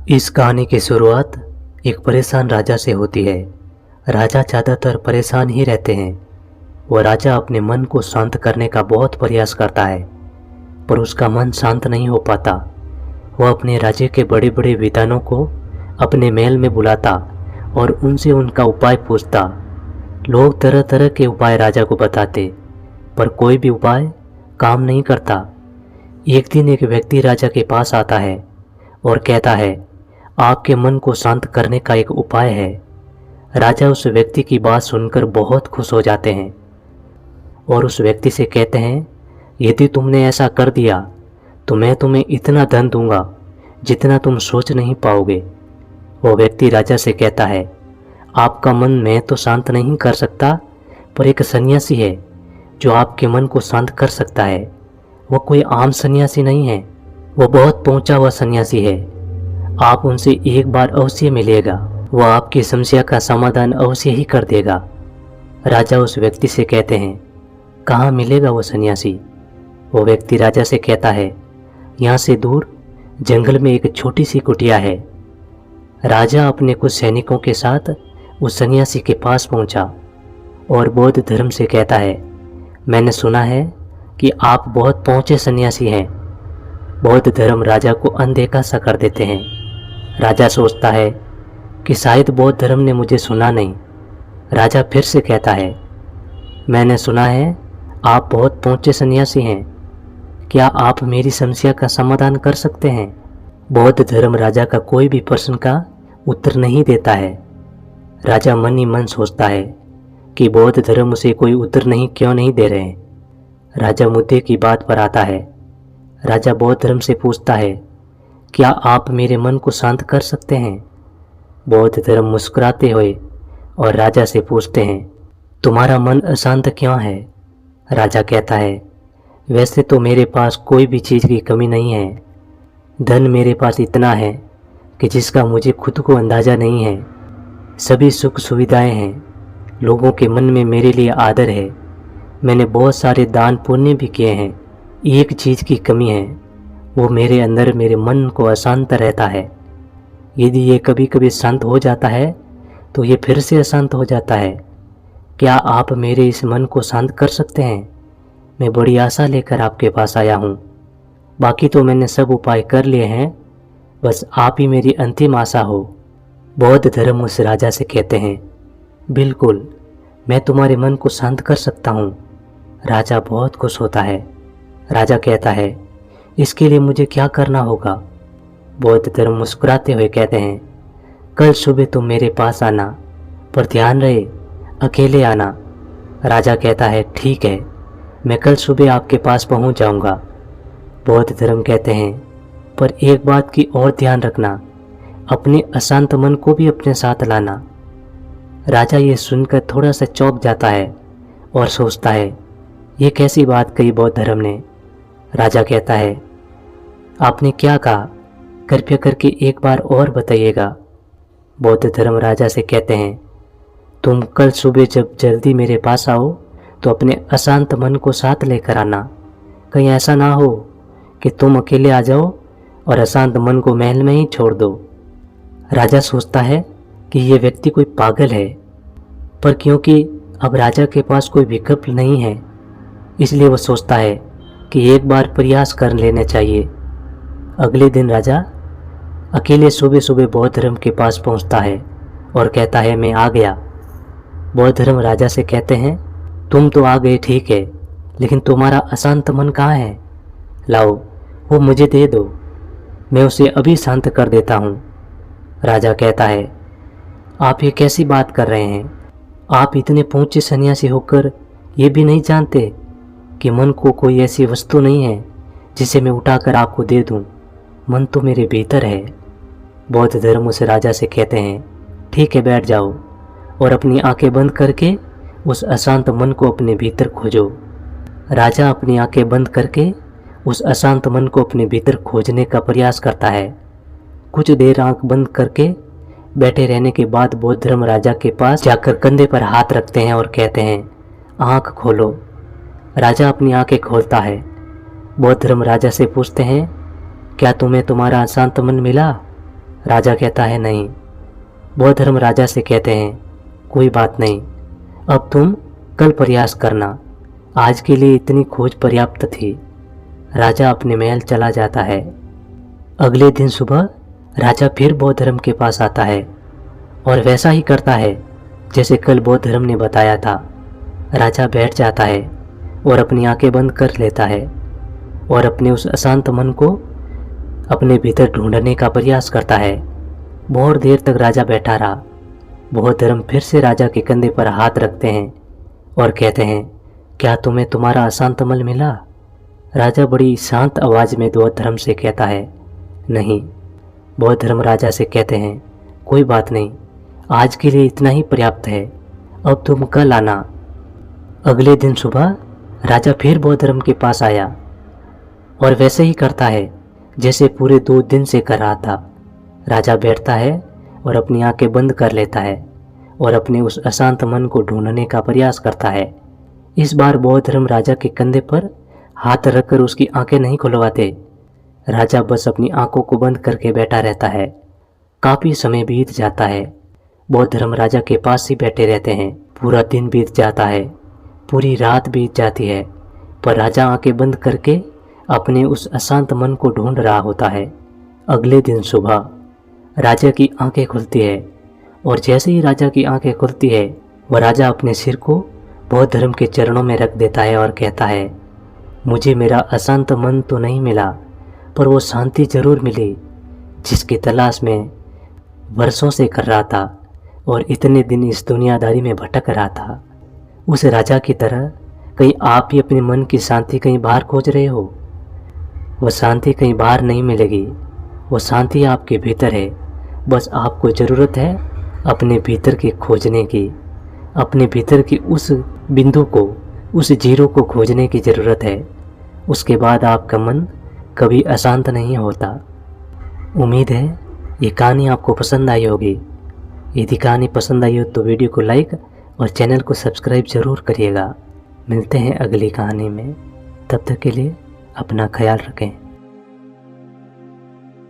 इस कहानी की शुरुआत एक परेशान राजा से होती है। राजा ज़्यादातर परेशान ही रहते हैं। वह राजा अपने मन को शांत करने का बहुत प्रयास करता है, पर उसका मन शांत नहीं हो पाता। वह अपने राज्य के बड़े बड़े विद्वानों को अपने महल में बुलाता और उनसे उनका उपाय पूछता। लोग तरह तरह के उपाय राजा को बताते, पर कोई भी उपाय काम नहीं करता। एक दिन एक व्यक्ति राजा के पास आता है और कहता है, आपके मन को शांत करने का एक उपाय है। राजा उस व्यक्ति की बात सुनकर बहुत खुश हो जाते हैं और उस व्यक्ति से कहते हैं, यदि तुमने ऐसा कर दिया तो मैं तुम्हें इतना धन दूंगा जितना तुम सोच नहीं पाओगे। वो व्यक्ति राजा से कहता है, आपका मन मैं तो शांत नहीं कर सकता, पर एक सन्यासी है जो आपके मन को शांत कर सकता है। वो कोई आम सन्यासी नहीं है, वो बहुत पहुंचा हुआ सन्यासी है। आप उनसे एक बार अवश्य मिलिएगा, वह आपकी समस्या का समाधान अवश्य ही कर देगा। राजा उस व्यक्ति से कहते हैं, कहाँ मिलेगा वो सन्यासी? वो व्यक्ति राजा से कहता है, यहाँ से दूर जंगल में एक छोटी सी कुटिया है। राजा अपने कुछ सैनिकों के साथ उस सन्यासी के पास पहुंचा और बौद्ध धर्म से कहता है, मैंने सुना है कि आप बहुत पहुंचे सन्यासी हैं। बौद्ध धर्म राजा को अनदेखा सा कर देते हैं। राजा सोचता है कि शायद बौद्ध धर्म ने मुझे सुना नहीं। राजा फिर से कहता है, मैंने सुना है आप बहुत पहुंचे सन्यासी हैं, क्या आप मेरी समस्या का समाधान कर सकते हैं? बौद्ध धर्म राजा का कोई भी प्रश्न का उत्तर नहीं देता है। राजा मन ही मन सोचता है कि बौद्ध धर्म उसे कोई उत्तर क्यों नहीं दे रहे हैं। राजा मुद्दे की बात पर आता है। राजा बौद्ध धर्म से पूछता है, क्या आप मेरे मन को शांत कर सकते हैं? बौद्ध धर्म मुस्कुराते हुए और राजा से पूछते हैं, तुम्हारा मन अशांत क्यों है? राजा कहता है, वैसे तो मेरे पास कोई भी चीज़ की कमी नहीं है। धन मेरे पास इतना है कि जिसका मुझे खुद को अंदाज़ा नहीं है। सभी सुख सुविधाएं हैं, लोगों के मन में मेरे लिए आदर है। मैंने बहुत सारे दान पुण्य भी किए हैं। एक चीज़ की कमी है, वो मेरे अंदर मेरे मन को अशांत रहता है। यदि ये कभी कभी शांत हो जाता है तो ये फिर से अशांत हो जाता है। क्या आप मेरे इस मन को शांत कर सकते हैं? मैं बड़ी आशा लेकर आपके पास आया हूँ। बाकी तो मैंने सब उपाय कर लिए हैं, बस आप ही मेरी अंतिम आशा हो। बौद्ध धर्म उस राजा से कहते हैं, बिल्कुल, मैं तुम्हारे मन को शांत कर सकता हूँ। राजा बहुत खुश होता है। राजा कहता है, इसके लिए मुझे क्या करना होगा? बौद्ध धर्म मुस्कुराते हुए कहते हैं, कल सुबह तुम मेरे पास आना, पर ध्यान रहे अकेले आना। राजा कहता है, ठीक है, मैं कल सुबह आपके पास पहुंच जाऊंगा। बौद्ध धर्म कहते हैं, पर एक बात की और ध्यान रखना, अपने अशांत मन को भी अपने साथ लाना। राजा ये सुनकर थोड़ा सा चौंक जाता है और सोचता है, ये कैसी बात कही बौद्ध धर्म ने? राजा कहता है, आपने क्या कहा? कृपया करके एक बार और बताइएगा। बौद्ध धर्म राजा से कहते हैं, तुम कल सुबह जब जल्दी मेरे पास आओ तो अपने अशांत मन को साथ लेकर आना। कहीं ऐसा ना हो कि तुम अकेले आ जाओ और अशांत मन को महल में ही छोड़ दो। राजा सोचता है कि ये व्यक्ति कोई पागल है, पर क्योंकि अब राजा के पास कोई विकल्प नहीं है, इसलिए वो सोचता है कि एक बार प्रयास कर लेना चाहिए। अगले दिन राजा अकेले सुबह सुबह बौद्ध धर्म के पास पहुंचता है और कहता है, मैं आ गया। बौद्ध धर्म राजा से कहते हैं, तुम तो आ गए ठीक है, लेकिन तुम्हारा अशांत मन कहाँ है? लाओ, वो मुझे दे दो, मैं उसे अभी शांत कर देता हूँ। राजा कहता है, आप ये कैसी बात कर रहे हैं? आप इतने पहुंचे सन्यासी होकर ये भी नहीं जानते कि मन को कोई ऐसी वस्तु नहीं है जिसे मैं उठाकर आपको दे दूं। मन तो मेरे भीतर है। बौद्ध धर्म उस राजा से कहते हैं, ठीक है, बैठ जाओ और अपनी आंखें बंद करके उस अशांत मन को अपने भीतर खोजो। राजा अपनी आंखें बंद करके उस अशांत मन को अपने भीतर खोजने का प्रयास करता है। कुछ देर आंख बंद करके बैठे रहने के बाद बौद्ध धर्म राजा के पास जाकर कंधे पर हाथ रखते हैं और कहते हैं, आंख खोलो। राजा अपनी आंखें खोलता है। बौद्ध धर्म राजा से पूछते हैं, क्या तुम्हें तुम्हारा अशांत मन मिला? राजा कहता है नहीं। बौद्ध धर्म राजा से कहते हैं कोई बात नहीं, अब तुम कल प्रयास करना, आज के लिए इतनी खोज पर्याप्त थी। राजा अपने महल चला जाता है। अगले दिन सुबह राजा फिर बौद्ध धर्म के पास आता है और वैसा ही करता है जैसे कल बौद्ध धर्म ने बताया था। राजा बैठ जाता है और अपनी आंखें बंद कर लेता है और अपने उस अशांत मन को अपने भीतर ढूंढने का प्रयास करता है। बहुत देर तक राजा बैठा रहा। बौद्ध धर्म फिर से राजा के कंधे पर हाथ रखते हैं और कहते हैं क्या तुम्हें तुम्हारा अशांत मन मिला? राजा बड़ी शांत आवाज में बौद्ध धर्म से कहता है नहीं। बौद्ध धर्म राजा से कहते हैं कोई बात नहीं, आज के लिए इतना ही पर्याप्त है, अब तुम कल आना। अगले दिन सुबह राजा फिर बौद्ध धर्म के पास आया और वैसे ही करता है जैसे पूरे 2 दिन से कर रहा था। राजा बैठता है और अपनी आंखें बंद कर लेता है और अपने उस अशांत मन को ढूंढने का प्रयास करता है। इस बार बौद्ध धर्म राजा के कंधे पर हाथ रखकर उसकी आंखें नहीं खुलवाते। राजा बस अपनी आंखों को बंद करके बैठा रहता है। काफ़ी समय बीत जाता है। बौद्ध धर्म राजा के पास ही बैठे रहते हैं। पूरा दिन बीत जाता है, पूरी रात बीत जाती है, पर राजा आंखें बंद करके अपने उस अशांत मन को ढूंढ रहा होता है। अगले दिन सुबह राजा की आंखें खुलती है और जैसे ही राजा की आंखें खुलती है वह राजा अपने सिर को बौद्ध धर्म के चरणों में रख देता है और कहता है मुझे मेरा अशांत मन तो नहीं मिला, पर वो शांति जरूर मिली जिसकी तलाश में वर्षों से कर रहा था और इतने दिन इस दुनियादारी में भटक रहा था। उस राजा की तरह कहीं आप भी अपने मन की शांति कहीं बाहर खोज रहे हो? वो शांति कहीं बाहर नहीं मिलेगी, वो शांति आपके भीतर है। बस आपको ज़रूरत है अपने भीतर की खोजने की, अपने भीतर की उस बिंदु को, उस जीरो को खोजने की ज़रूरत है। उसके बाद आपका मन कभी अशांत नहीं होता। उम्मीद है ये कहानी आपको पसंद आई होगी। यदि कहानी पसंद आई हो तो वीडियो को लाइक और चैनल को सब्सक्राइब ज़रूर करिएगा। मिलते हैं अगली कहानी में, तब तक के लिए अपना ख्याल रखें।